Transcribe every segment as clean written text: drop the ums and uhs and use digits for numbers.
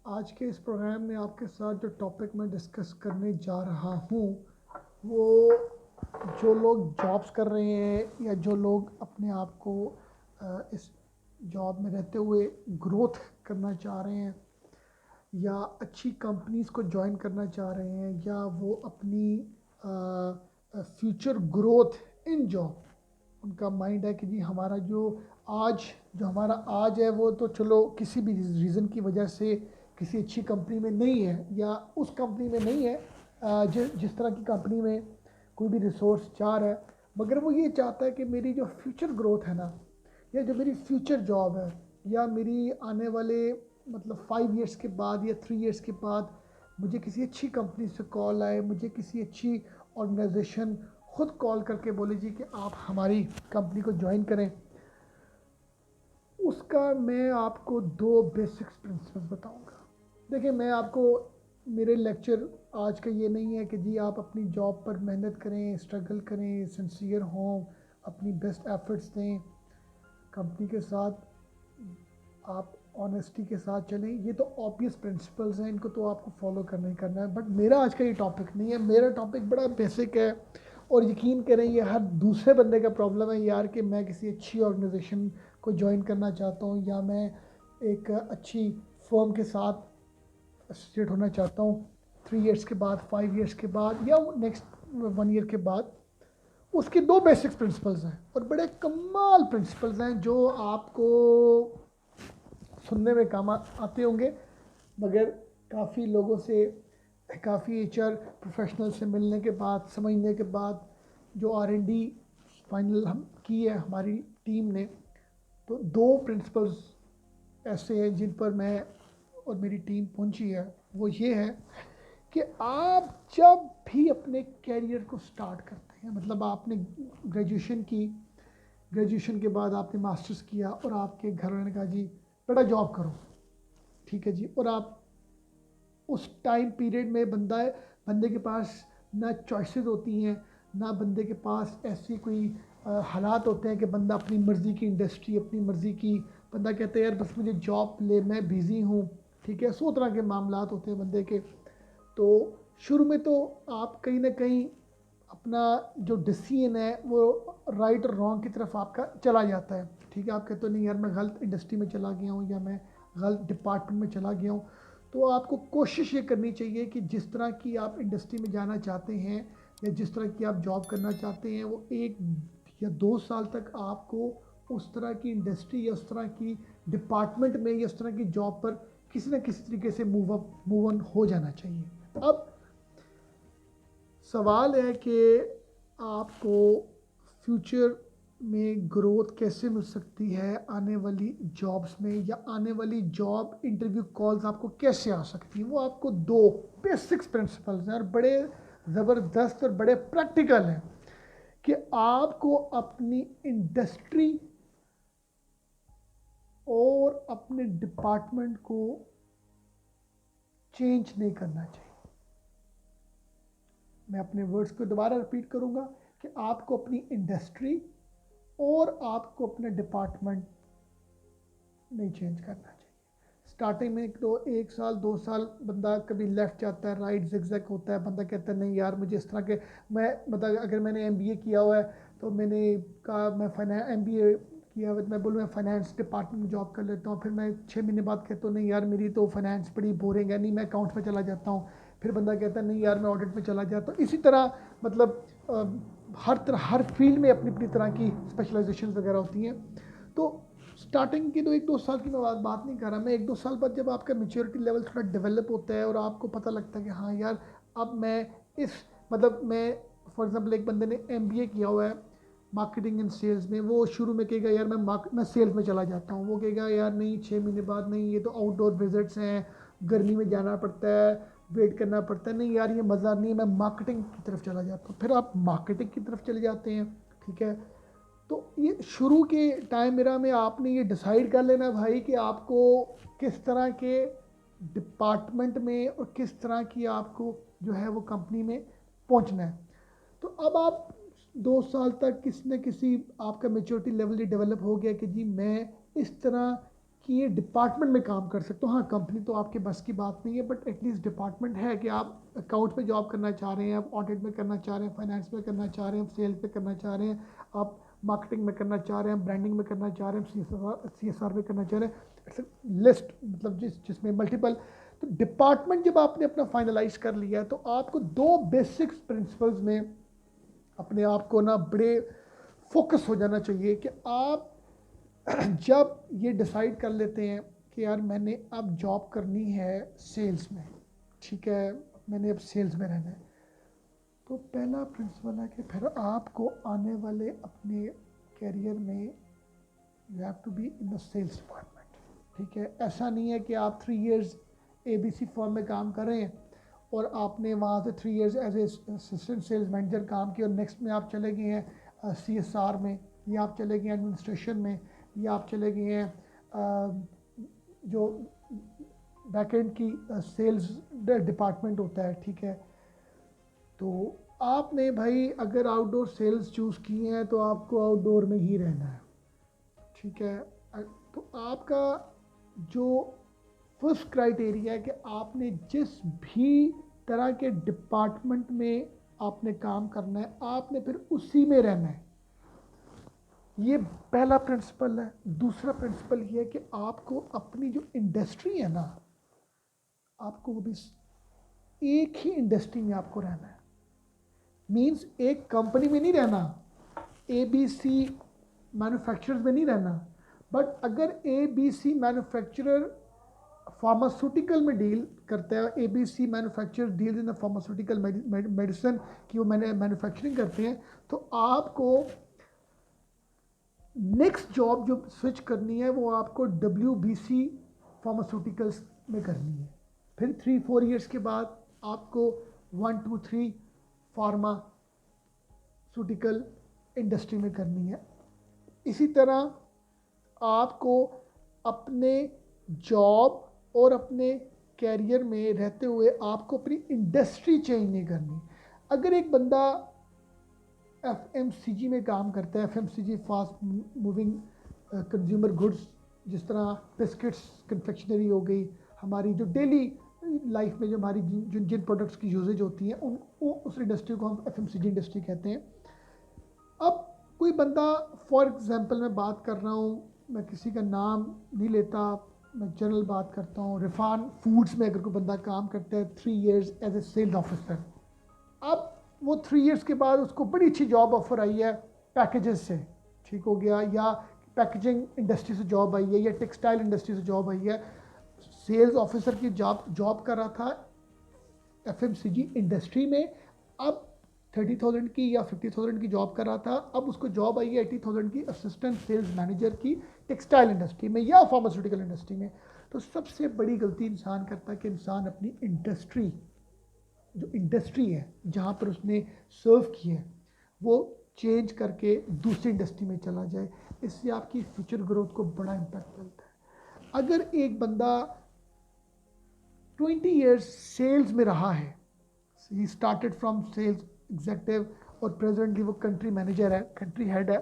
आज के इस प्रोग्राम में आपके साथ जो टॉपिक मैं डिस्कस करने जा रहा हूँ वो जो लोग जॉब्स कर रहे हैं या जो लोग अपने आप को इस जॉब में रहते हुए ग्रोथ करना चाह रहे हैं या अच्छी कंपनीज़ को ज्वाइन करना चाह रहे हैं या वो अपनी फ्यूचर ग्रोथ इन जॉब, उनका माइंड है कि जी हमारा आज जो हमारा आज है वो तो चलो किसी भी रीज़न की वजह से किसी अच्छी कंपनी में नहीं है या उस कंपनी में नहीं है, जिस तरह की कंपनी में कोई भी रिसोर्स चाह रहा है, मगर वो ये चाहता है कि मेरी जो फ्यूचर ग्रोथ है ना, या जो मेरी फ्यूचर जॉब है, या मेरी आने वाले मतलब 5 इयर्स के बाद या 3 इयर्स के बाद मुझे किसी अच्छी कंपनी से कॉल आए, मुझे किसी अच्छी ऑर्गेनाइजेशन खुद कॉल करके बोले जी कि आप हमारी कंपनी को ज्वाइन करें। उसका मैं आपको दो बेसिक्स प्रिंसिपल्स बताऊंगा। देखिए, मैं आपको मेरे लेक्चर आज का ये नहीं है कि जी आप अपनी जॉब पर मेहनत करें, स्ट्रगल करें, सिंसियर हों, अपनी बेस्ट एफर्ट्स दें, कंपनी के साथ आप ऑनेस्टी के साथ चलें। ये तो ऑब्वियस प्रिंसिपल्स हैं, इनको तो आपको फॉलो करना ही करना है। बट मेरा आज का ये टॉपिक नहीं है, मेरा टॉपिक बड़ा बेसिक है और यकीन करें ये हर दूसरे बंदे का प्रॉब्लम है यार कि मैं किसी अच्छी ऑर्गेनाइजेशन को ज्वाइन करना चाहता हूँ या मैं एक अच्छी फर्म के साथ एसोसिएट होना चाहता हूँ 3 इयर्स के बाद, 5 इयर्स के बाद या नेक्स्ट 1 ईयर के बाद। उसके दो बेसिक प्रिंसिपल्स हैं और बड़े कमाल प्रिंसिपल्स हैं जो आपको सुनने में काम आते होंगे, मगर काफ़ी लोगों से, काफ़ी एचआर प्रोफेशनल से मिलने के बाद, समझने के बाद, जो आर एंड डी फाइनल हम की है हमारी टीम ने, तो दो प्रिंसिपल्स ऐसे हैं जिन पर मैं और मेरी टीम पहुंची है। वो ये है कि आप जब भी अपने कैरियर को स्टार्ट करते हैं, मतलब आपने ग्रेजुएशन की, ग्रेजुएशन के बाद आपने मास्टर्स किया और आपके घर वालों ने कहा जी बेटा जॉब करो, ठीक है जी, और आप उस टाइम पीरियड में बंदे के पास ना चॉइसेस होती हैं, ना बंदे के पास ऐसी कोई हालात होते हैं कि बंदा अपनी मर्ज़ी की इंडस्ट्री, अपनी मर्ज़ी की, बंदा कहते हैं यार बस मुझे जॉब ले, मैं बिज़ी हूँ, ठीक है, 100 तरह के मामलात होते हैं बंदे के। तो शुरू में तो आप कहीं ना कहीं अपना जो डिसीजन है वो राइट और रॉन्ग की तरफ आपका चला जाता है, ठीक है, आप कहते हो नहीं यार मैं गलत इंडस्ट्री में चला गया हूँ या मैं गलत डिपार्टमेंट में चला गया हूँ। तो आपको कोशिश ये करनी चाहिए कि जिस तरह की आप इंडस्ट्री में जाना चाहते हैं या जिस तरह की आप जॉब करना चाहते हैं वो 1 या 2 साल तक आपको उस तरह की इंडस्ट्री या उस तरह की डिपार्टमेंट में या उस तरह की जॉब पर किसी न किसी तरीके से मूव ऑन हो जाना चाहिए। अब सवाल है कि आपको फ्यूचर में ग्रोथ कैसे मिल सकती है आने वाली जॉब्स में, या आने वाली जॉब इंटरव्यू कॉल्स आपको कैसे आ सकती हैं। वो आपको दो बेसिक्स प्रिंसिपल्स हैं और बड़े ज़बरदस्त और बड़े प्रैक्टिकल हैं कि आपको अपनी इंडस्ट्री और अपने डिपार्टमेंट को चेंज नहीं करना चाहिए। मैं अपने वर्ड्स को दोबारा रिपीट करूंगा कि आपको अपनी इंडस्ट्री और आपको अपने डिपार्टमेंट नहीं चेंज करना चाहिए। स्टार्टिंग में 1 साल 2 साल बंदा कभी लेफ्ट जाता है, राइट जिगजैग होता है, बंदा कहता है नहीं यार मुझे इस तरह के, मैं मतलब अगर मैंने एमबीए किया हुआ है तो मैंने कहा मैं एमबीए किया हुआ, मैं बोलूँ मैं फाइनेंस डिपार्टमेंट में जॉब कर लेता हूँ, फिर मैं 6 महीने बाद कहता हूँ नहीं यार मेरी तो फाइनेंस बड़ी बोरिंग है, नहीं मैं अकाउंट में चला जाता हूँ, फिर बंदा कहता है नहीं यार मैं ऑडिट में चला जाता हूँ। इसी तरह मतलब हर फील्ड में अपनी अपनी तरह की स्पेशलाइजेशन वगैरह होती हैं। तो स्टार्टिंग की तो 1 2 साल की मैं बात नहीं कर रहा, मैं 1 2 साल बाद जब आपका मेच्योरिटी लेवल थोड़ा डेवलप होता है और आपको पता लगता है कि हाँ यार अब मैं इस मतलब मैं फॉर एग्जांपल एक बंदे ने एमबीए किया हुआ है मार्केटिंग एंड सेल्स में, वो शुरू में कहेगा यार मैं सेल्स में चला जाता हूँ, वो कहेगा यार नहीं 6 महीने बाद नहीं ये तो आउटडोर विजिट्स हैं, गर्मी में जाना पड़ता है, वेट करना पड़ता है, नहीं यार ये मज़ा नहीं है, मैं मार्केटिंग की तरफ चला जाता हूँ, फिर आप मार्केटिंग की तरफ चले जाते हैं, ठीक है। तो ये शुरू के टाइम मेरा में आपने ये डिसाइड कर लेना भाई कि आपको किस तरह के डिपार्टमेंट में और किस तरह की आपको जो है वो कंपनी में पहुंचना है। तो अब आप 2 साल तक किसी न किसी आपका मेच्योरिटी लेवल ही डेवलप हो गया कि जी मैं इस तरह कि ये डिपार्टमेंट में काम कर सकते हो। हाँ, कंपनी तो आपके बस की बात नहीं है, बट एटलीस्ट डिपार्टमेंट है कि आप अकाउंट में जॉब करना चाह रहे हैं, आप ऑडिट में करना चाह रहे हैं, फाइनेंस में करना चाह रहे हैं, सेल्स में करना चाह रहे हैं, आप मार्केटिंग में करना चाह रहे हैं, ब्रांडिंग में करना चाह रहे हैं, CSR में करना चाह रहे हैं। इट्स लिस्ट, मतलब जिसमें मल्टीपल। तो डिपार्टमेंट जब आपने अपना फाइनलाइज कर लिया है, तो आपको 2 बेसिक्स प्रिंसिपल्स में अपने आप को ना बड़े फोकस हो जाना चाहिए कि आप जब ये डिसाइड कर लेते हैं कि यार मैंने अब जॉब करनी है सेल्स में, ठीक है, मैंने अब सेल्स में रहना है, तो पहला प्रिंसिपल है कि फिर आपको आने वाले अपने कैरियर में you have to be in the sales department. ठीक है, ऐसा नहीं है कि आप 3 इयर्स ABC फर्म में काम कर रहे हैं और आपने वहाँ से 3 years as a assistant sales manager काम किया और नेक्स्ट में आप चले गए हैं CSR में, या आप चले गए हैं एडमिनिस्ट्रेशन में, या आप चले गए हैं जो बैकएंड की सेल्स डिपार्टमेंट होता है। ठीक है, तो आपने भाई अगर आउटडोर सेल्स चूज़ किए हैं तो आपको आउटडोर में ही रहना है। ठीक है, तो आपका जो फर्स्ट क्राइटेरिया है कि आपने जिस भी तरह के डिपार्टमेंट में आपने काम करना है, आपने फिर उसी में रहना है। ये पहला प्रिंसिपल है। दूसरा प्रिंसिपल ये है कि आपको अपनी जो इंडस्ट्री है ना, आपको वो भी एक ही इंडस्ट्री में आपको रहना है। मींस एक कंपनी में नहीं रहना, ABC मैन्युफैक्चरर्स में नहीं रहना, बट अगर ABC मैन्युफैक्चरर फार्मास्यूटिकल में डील करता है, ABC manufacturer deals in the pharmaceutical medicine की वो मैन्युफैक्चरिंग करते हैं, तो आपको नेक्स्ट जॉब जो स्विच करनी है वो आपको WBC फार्मास्यूटिकल्स में करनी है। फिर 3-4 इयर्स के बाद आपको 1-2-3 फार्मास्यूटिकल इंडस्ट्री में करनी है। इसी तरह आपको अपने जॉब और अपने कैरियर में रहते हुए आपको अपनी इंडस्ट्री चेंज नहीं करनी। अगर एक बंदा FMCG में काम करता है, FMCG fast moving consumer goods, जिस तरह बिस्किट्स, कन्फेक्शनरी हो गई, हमारी जो डेली लाइफ में जो हमारी जिन प्रोडक्ट्स की यूजेज होती हैं उस इंडस्ट्री को हम FMCG इंडस्ट्री कहते हैं। अब कोई बंदा, फॉर एग्जांपल मैं बात कर रहा हूँ, मैं किसी का नाम नहीं लेता, मैं जनरल बात करता हूँ, रिफान फूड्स में अगर कोई बंदा काम करता है 3 years as a sales officer, अब वो 3 इयर्स के बाद उसको बड़ी अच्छी जॉब ऑफर आई है पैकेजेस से, ठीक हो गया, या पैकेजिंग इंडस्ट्री से जॉब आई है, या टेक्सटाइल इंडस्ट्री से जॉब आई है, सेल्स ऑफिसर की जॉब कर रहा था FMCG इंडस्ट्री में, अब 30,000 की या 50,000 की जॉब कर रहा था, अब उसको जॉब आई है 80,000 की असिस्टेंट सेल्स मैनेजर की टेक्सटाइल इंडस्ट्री में या फार्मास्यूटिकल इंडस्ट्री में। तो सबसे बड़ी गलती इंसान करता है कि इंसान अपनी इंडस्ट्री, जो इंडस्ट्री है जहाँ पर उसने सर्व किया है, वो चेंज करके दूसरी इंडस्ट्री में चला जाए। इससे आपकी फ्यूचर ग्रोथ को बड़ा इम्पैक्ट मिलता है। अगर एक बंदा 20 इयर्स सेल्स में रहा है, he started from sales executive और प्रेजेंटली वो कंट्री मैनेजर है, कंट्री हेड है,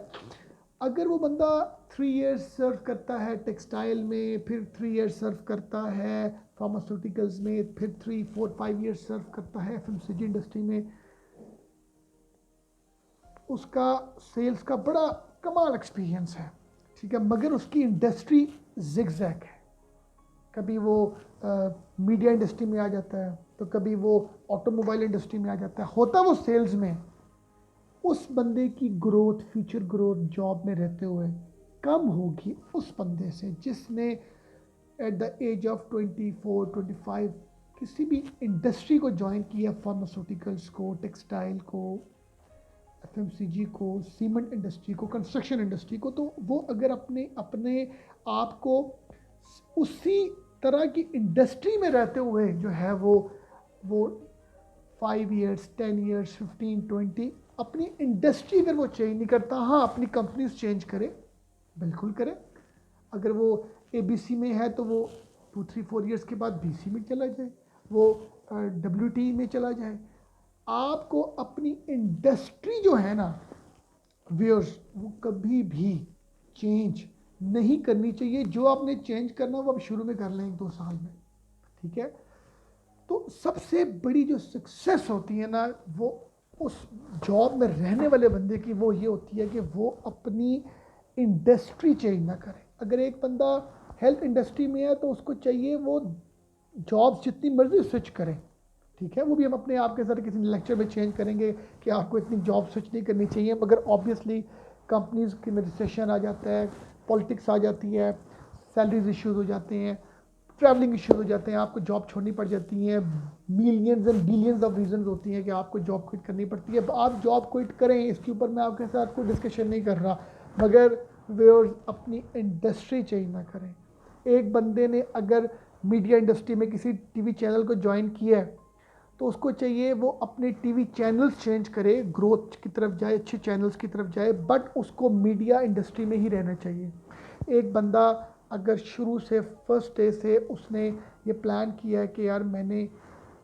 अगर वो बंदा 3 इयर्स सर्व करता है टेक्सटाइल में, फिर 3 इयर्स सर्व करता है फार्मास्यूटिकल्स में, फिर 3-4-5 इयर्स सर्व करता है FMCG इंडस्ट्री में, उसका सेल्स का बड़ा कमाल एक्सपीरियंस है। ठीक है, मगर उसकी इंडस्ट्री जिगजैग है, कभी वो मीडिया इंडस्ट्री में आ जाता है, तो कभी वो ऑटोमोबाइल इंडस्ट्री में आ जाता है, होता वो सेल्स में। उस बंदे की ग्रोथ, फ्यूचर ग्रोथ जॉब में रहते हुए कम होगी उस बंदे से जिसने एट द एज ऑफ 24-25 किसी भी इंडस्ट्री को ज्वाइन किया, फार्मास्यूटिकल्स को, टेक्सटाइल को, FMCG को, सीमेंट इंडस्ट्री को, कंस्ट्रक्शन इंडस्ट्री को। तो वो अगर अपने आप को उसी तरह की इंडस्ट्री में रहते हुए जो है वो 5 इयर्स, 10 इयर्स, 15-20 अपनी इंडस्ट्री अगर वो चेंज नहीं करता, हाँ अपनी कंपनीज चेंज करे, बिल्कुल करे। अगर वो ABC में है तो वो 2-3-4 इयर्स के बाद BC में चला जाए, वो WT में चला जाए। आपको अपनी इंडस्ट्री जो है ना व्यूअर्स, वो कभी भी चेंज नहीं करनी चाहिए। जो आपने चेंज करना वो आप शुरू में कर लें 1-2 साल में, ठीक है। तो सबसे बड़ी जो सक्सेस होती है ना वो उस जॉब में रहने वाले बंदे की वो ये होती है कि वो अपनी इंडस्ट्री चेंज ना करे। अगर एक बंदा हेल्थ इंडस्ट्री में है तो उसको चाहिए वो जॉब्स जितनी मर्जी स्विच करें, ठीक है। वो भी हम अपने आप के साथ किसी लेक्चर में चेंज करेंगे कि आपको इतनी जॉब स्विच नहीं करनी चाहिए, मगर ऑब्वियसली कंपनीज की में रिसेशन आ जाता है, पॉलिटिक्स आ जाती है, सैलरीज इश्यूज हो जाते हैं, ट्रैवलिंग इश्यूज हो जाते हैं, आपको जॉब छोड़नी पड़ जाती है, millions and billions of reasons होती हैं कि आपको जॉब क्विट करनी पड़ती है। आप जॉब क्विट करें, इसके ऊपर मैं आपके साथ कोई डिस्कशन नहीं कर रहा, मगर वे अपनी इंडस्ट्री चेंज ना करें। एक बंदे ने अगर मीडिया इंडस्ट्री में किसी टीवी चैनल को ज्वाइन किया है तो उसको चाहिए वो अपने टीवी चैनल्स चेंज करे, ग्रोथ की तरफ जाए, अच्छे चैनल्स की तरफ जाए, बट उसको मीडिया इंडस्ट्री में ही रहना चाहिए। एक बंदा अगर शुरू से फर्स्ट डे से उसने ये प्लान किया है कि यार मैंने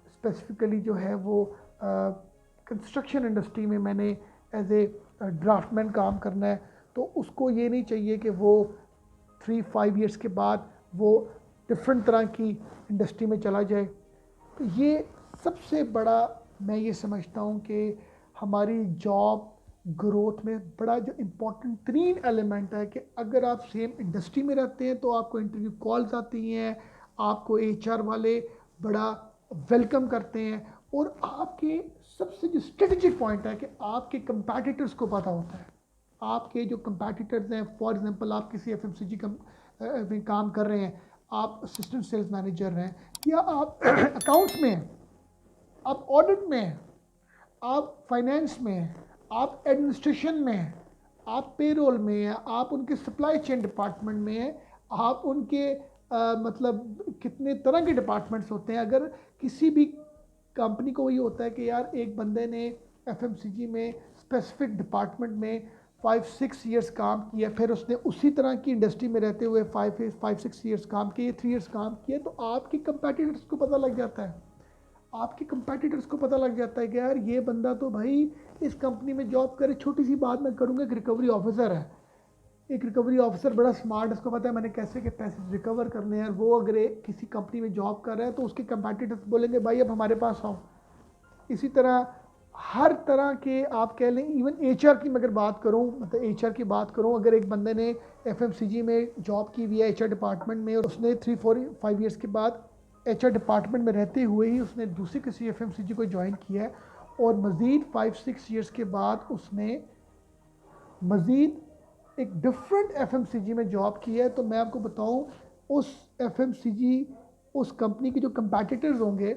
स्पेसिफिकली जो है वो कंस्ट्रक्शन इंडस्ट्री में मैंने एज ए ड्राफ्टमैन काम करना है, तो उसको ये नहीं चाहिए कि वो 3-5 ईयर्स के बाद वो डिफरेंट तरह की इंडस्ट्री में चला जाए। तो ये सबसे बड़ा मैं ये समझता हूँ कि हमारी जॉब ग्रोथ में बड़ा जो इम्पोर्टेंट तरीन एलिमेंट है कि अगर आप सेम इंडस्ट्री में रहते हैं तो आपको इंटरव्यू कॉल्स आती हैं, आपको एचआर वाले बड़ा वेलकम करते हैं, और आपके सबसे जो स्ट्रेटजिक पॉइंट है कि आपके कंपैटिटर्स को पता होता है। आपके जो कंपैटिटर्स हैं, फॉर एग्जांपल आप किसी एफएमसीजी में काम कर रहे हैं, आप असिस्टेंट सेल्स मैनेजर हैं, या आप अकाउंट्स में हैं, आप ऑडिट में हैं, आप फाइनेंस में हैं, आप एडमिनिस्ट्रेशन में हैं, आप पेरोल में हैं, आप उनके सप्लाई चेन डिपार्टमेंट में हैं, आप उनके मतलब कितने तरह के डिपार्टमेंट्स होते हैं। अगर किसी भी कंपनी को ये होता है कि यार एक बंदे ने एफएमसीजी में स्पेसिफिक डिपार्टमेंट में 5-6 ईयर्स काम किया, फिर उसने उसी तरह की इंडस्ट्री में रहते हुए 5-6 ईयर्स काम किए, 3 ईयर्स काम किए, तो आपकी कंपेटिटर्स को पता लग जाता है। आपके कंपेटिटर्स को पता लग जाता है कि यार ये बंदा तो भाई इस कंपनी में जॉब करे, छोटी सी बात मैं करूँगा, एक रिकवरी ऑफिसर है, एक रिकवरी ऑफिसर बड़ा स्मार्ट, उसको पता है मैंने कैसे के पैसे रिकवर करने हैं। वो अगर किसी कंपनी में जॉब कर रहा है तो उसके कंपेटिटर्स बोलेंगे भाई अब हमारे पास आओ। इसी तरह हर तरह के आप कह लें, इवन एचआर की मैं अगर बात करूं, मतलब एचआर की बात करूं, अगर एक बंदे ने एफएमसीजी में जॉब की हुई है एचआर डिपार्टमेंट में, और उसने 3-4-5 ईयर्स के बाद एचआर डिपार्टमेंट में रहते हुए ही उसने दूसरी किसी एफएमसीजी को ज्वाइन किया है, और मज़ीद 5-6 ईयर्स के बाद उसने मज़ीद एक डिफरेंट एफएमसीजी में जॉब की है, तो मैं आपको बताऊं उस एफएमसीजी उस कंपनी के जो कंपेटिटर्स होंगे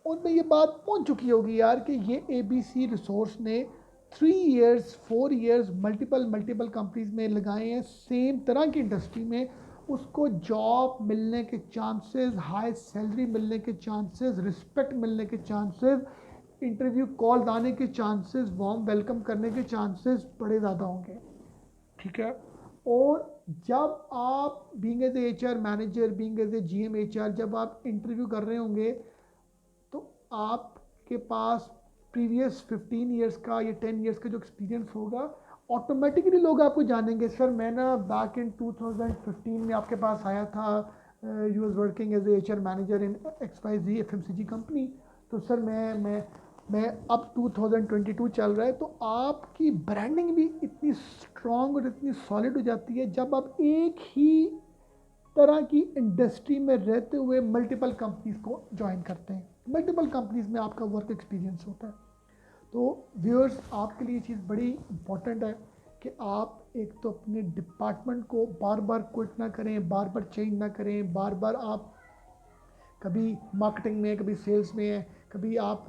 उनमें ये बात पहुंच चुकी होगी यार कि ये एबीसी रिसोर्स ने 3 ईयर्स 4 ईयर्स मल्टीपल कंपनीज में लगाए हैं सेम तरह की इंडस्ट्री में। उसको जॉब मिलने के चांसेस, हाई सैलरी मिलने के चांसेस, रिस्पेक्ट मिलने के चांसेस, इंटरव्यू कॉल आने के चांसेस, वार्म वेलकम करने के चांसेस बड़े ज़्यादा होंगे, ठीक है। और जब आप being as a HR manager, being as a GM HR, जब आप इंटरव्यू कर रहे होंगे तो आपके पास प्रीवियस 15 ईयर्स का या 10 ईयर्स का जो एक्सपीरियंस होगा, ऑटोमेटिकली लोग आपको जानेंगे। सर मैं ना बैक इन 2015 में आपके पास आया था, you was working as a HR manager in XYZ FMCG company, तो सर मैं अब 2022 चल रहा है। तो आपकी ब्रांडिंग भी इतनी स्ट्रॉन्ग और इतनी सॉलिड हो जाती है जब आप एक ही तरह की इंडस्ट्री में रहते हुए मल्टीपल कंपनीज को ज्वाइन करते हैं, मल्टीपल कंपनीज में आपका वर्क एक्सपीरियंस होता है। तो व्यूअर्स आपके लिए ये चीज़ बड़ी इंपॉर्टेंट है कि आप एक तो अपने डिपार्टमेंट को बार बार क्विट ना करें, बार बार चेंज ना करें, बार बार आप कभी मार्केटिंग में, कभी सेल्स में हैं, कभी आप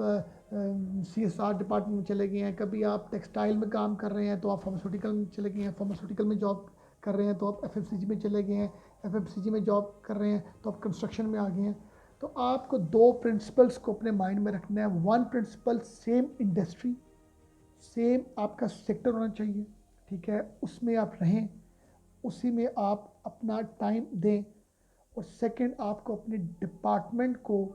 CSR डिपार्टमेंट में चले गए हैं, कभी आप टेक्सटाइल में काम कर रहे हैं तो आप फार्मास्यूटिकल में चले गए हैं, फार्मास्यूटिकल में जॉब कर रहे हैं तो आप एफएमसीजी में चले गए हैं, एफएमसीजी में जॉब कर रहे हैं तो आप कंस्ट्रक्शन में आ गए हैं। तो आपको 2 प्रिंसिपल्स को अपने माइंड में रखना है। 1 प्रिंसिपल, सेम इंडस्ट्री, सेम आपका सेक्टर होना चाहिए, ठीक है, उसमें आप रहें, उसी में आप अपना टाइम दें। और सेकंड, आपको अपने डिपार्टमेंट को,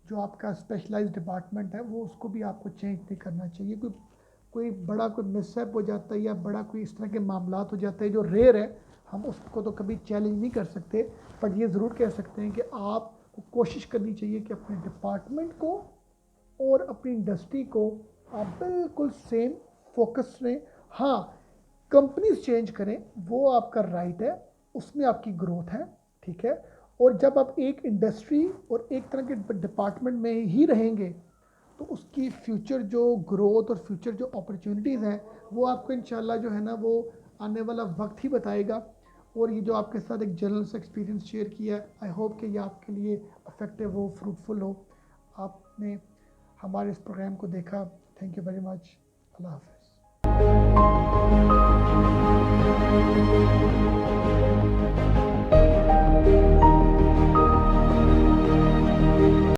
जो आपका स्पेशलाइज्ड डिपार्टमेंट है, वो उसको भी आपको चेंज नहीं करना चाहिए। कोई बड़ा कोई मिसअप हो जाता है या बड़ा कोई इस तरह के मामला हो जाते हैं जो रेयर है, हम उसको तो कभी चैलेंज नहीं कर सकते, बट ये ज़रूर कह सकते हैं कि आपको कोशिश करनी चाहिए कि अपने डिपार्टमेंट को और अपनी इंडस्ट्री को आप बिल्कुल सेम फोकस में, हाँ कंपनीज चेंज करें वो आपका राइट है, उसमें आपकी ग्रोथ है, ठीक है। और जब आप एक इंडस्ट्री और एक तरह के डिपार्टमेंट में ही रहेंगे तो उसकी फ्यूचर जो ग्रोथ और फ्यूचर जो अपॉर्चुनिटीज़ हैं वो आपको इंशाल्लाह जो है ना वो आने वाला वक्त ही बताएगा। और ये जो आपके साथ एक जनरल से एक्सपीरियंस शेयर किया है, आई होप कि ये आपके लिए इफेक्टिव हो, फ्रूटफुल हो। आपने हमारे इस प्रोग्राम को देखा, थैंक यू वेरी मच। अल्लाह हाफ़िज़।